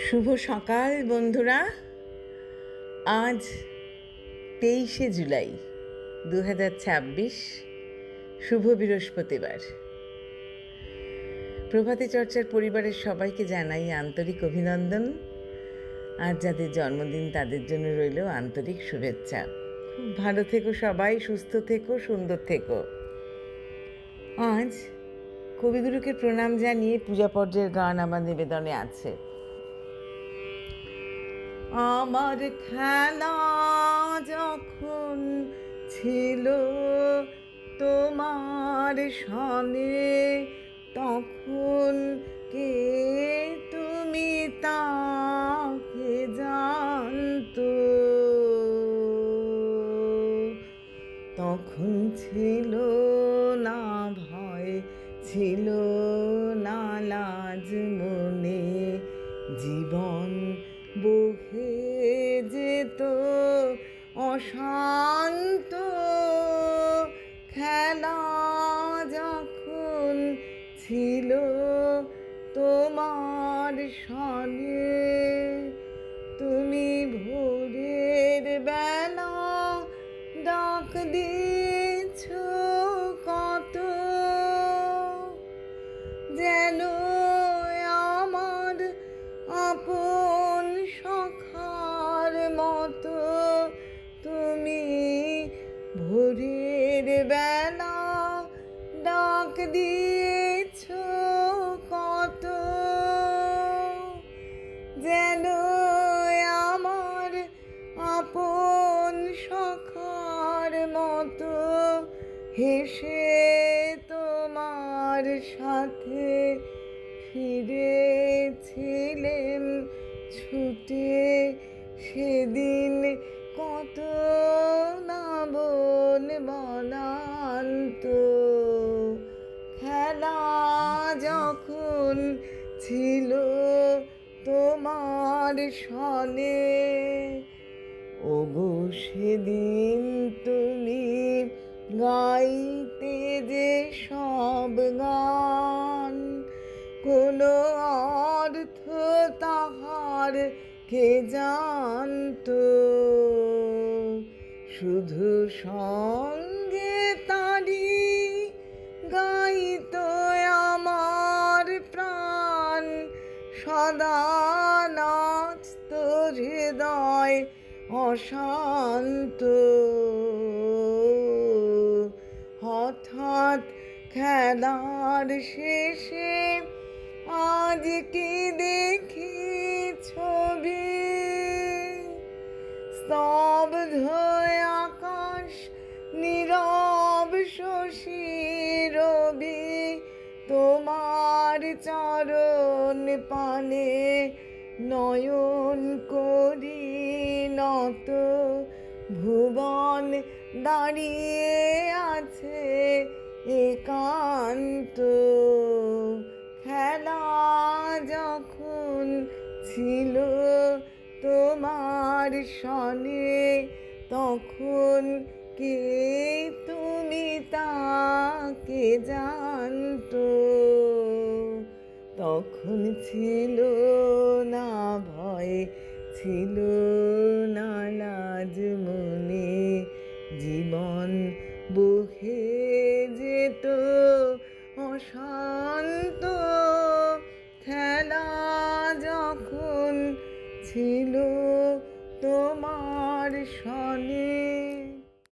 শুভ সকাল বন্ধুরা। আজ 23শে জুলাই 2026, শুভ বৃহস্পতিবার। প্রভাতী চর্চার পরিবারের সবাইকে জানাই আন্তরিক অভিনন্দন। আজ যাদের জন্মদিন তাদের জন্য রইল আন্তরিক শুভেচ্ছা। খুব ভালো থেকো সবাই, সুস্থ থেকো, সুন্দর থেকো। আজ কবিগুরুকে প্রণাম জানিয়ে পূজা পর্যায়ের গান আমার নিবেদনে আছে। আমার খেলা যখন ছিল তোমার সনে, তখন কে তুমি তাকে জানতো। তখন ছিল না ভয়, ছিল না লাজ মনে, জীবন বহে যেত অশান্ত। খেলা যখন ছিল তোমার সনে, তুমি ভোরের বেলা ডাক দিয়েছ কত, যেন আমার আপন সখার মতো। তুমি ভোরের বেলা ডাক দিয়েছ কত, যেন আমার আপন সখার মতো। হেসে তোমার সাথে ফিরেছিলেম ছুটে, সেদিন কত না বন বনান্ত। খেলা যখন ছিল তোমার সনে, ওগো সেদিন তুমি গাইতে যে সব গান, কোনো অর্থ তাহার কে জানতো। শুধু সঙ্গে তারি গাইতো আমার প্রাণ, সদা নাচত হৃদয় অশান্ত। হঠাৎ খেলার শেষে আজ কি দেখি ছবি, স্তব্ধ আকাশ, নীরব শশী রবি, তোমার চরণ পানে নয়ন করি নত। ভুবন দাঁড়িয়ে আছে একান্ত। খেলা যখন ছিল তোমার সনে, তখন কে তুমি তাকে জানতো। তখন ছিল না ভয়, ছিল না লাজ মনে, জীবন বহে যেত অশান্ত। খেলা যখন ছিল তোমার